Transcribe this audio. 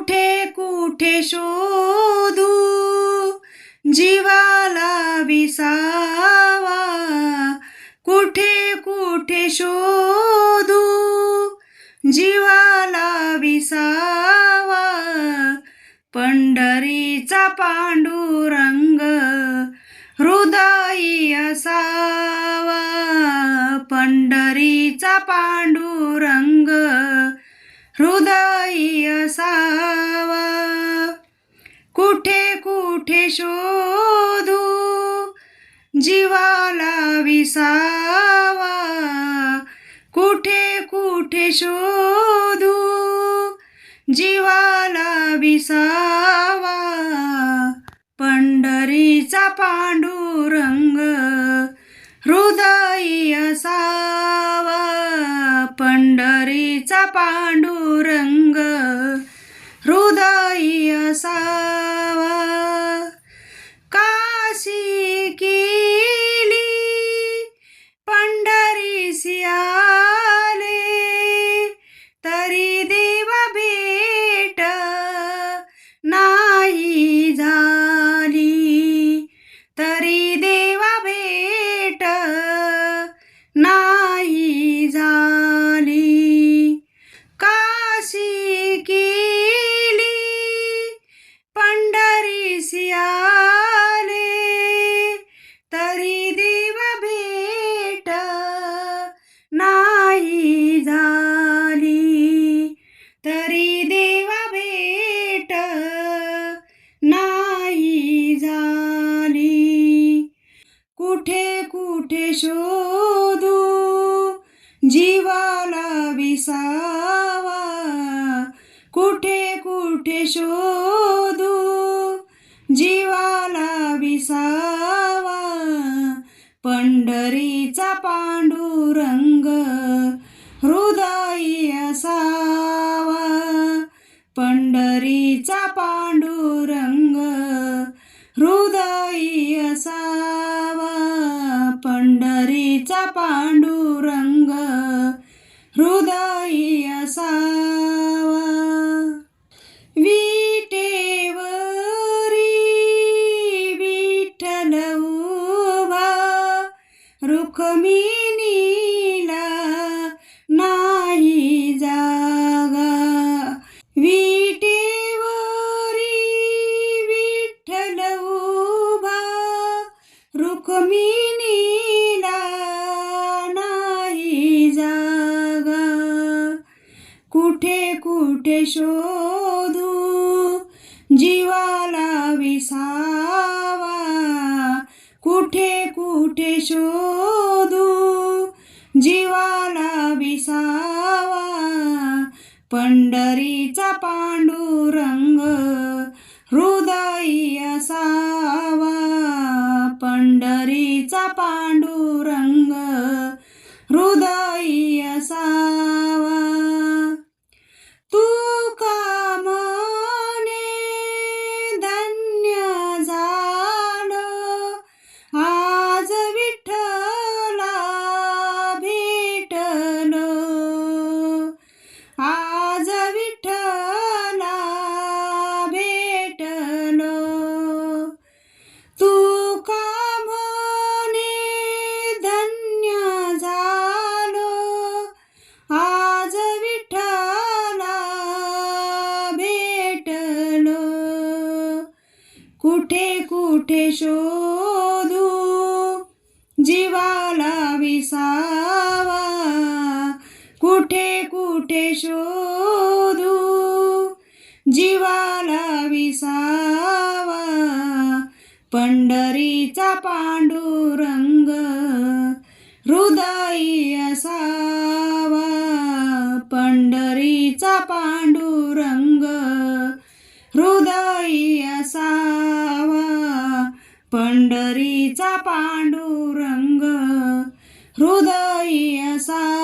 कुठे कुठे शोधू जीवाला विसावा, कुठे कुठे शोधू जीवाला विसावा, पंढरीचा पांडुरंग हृदयी असावा, पंढरीचा पांडुरंग हृदयी असावा. कुठे कुठे शोधू जीवाला विसावा, कुठे कुठे शोधू जीवाला विसावा, पंढरीचा पांडुरंग हृदयी असावा, पंढरीचा पांडुरंग हृदयी असावा. काशी केली पंढरीसी आले, तरी देव भेट नाही झाली, तरी देव भेट नाही झाली. काशी केली पंढरीसी आले, तरी देव भेट नाही झाली, तरी देव भेट नाही झाली. कुठे कुठे शोधू जीवाला विसावा, कुठे कुठे शोधू जीवाला विसावा, पंढरीचा पांडुरंग हृदयी असावा, पंढरीचा पांडुरंग हृदयी असावा, पंढरीचा पांडुरंग हृदयी असावा. विटेवरी विठ्ठल उभा, रुक्मिणीला नाही जागा, विटेवरी विठ्ठल उभा, रुक्मिणीला नाही जागा. कुठे कुठे शोधू जीवाला विसावा, कुठे कुठे शोधू जीवाला विसावा, पंढरीचा पांडुरंग हृदयी असावा, पंढरीचा पांडुरंग हृदयी असावा. तुका म्हणे धन्य झालं आज विठ्ठला भेटलं, आज विठ्ठला भेटलं. तुका म्हणे धन्य झालं आज विठ्ठला भेटलं. कुठे कुठे शोधू जीवाला विसावा, कुठे कुठे शोधू जीवाला विसावा, पंढरीचा पांडुरंग हृदयी असावा, पंढरीचा पांडुरंग हृदयी असावा, पंढरीचा पांडुरंग हृदयी असावा.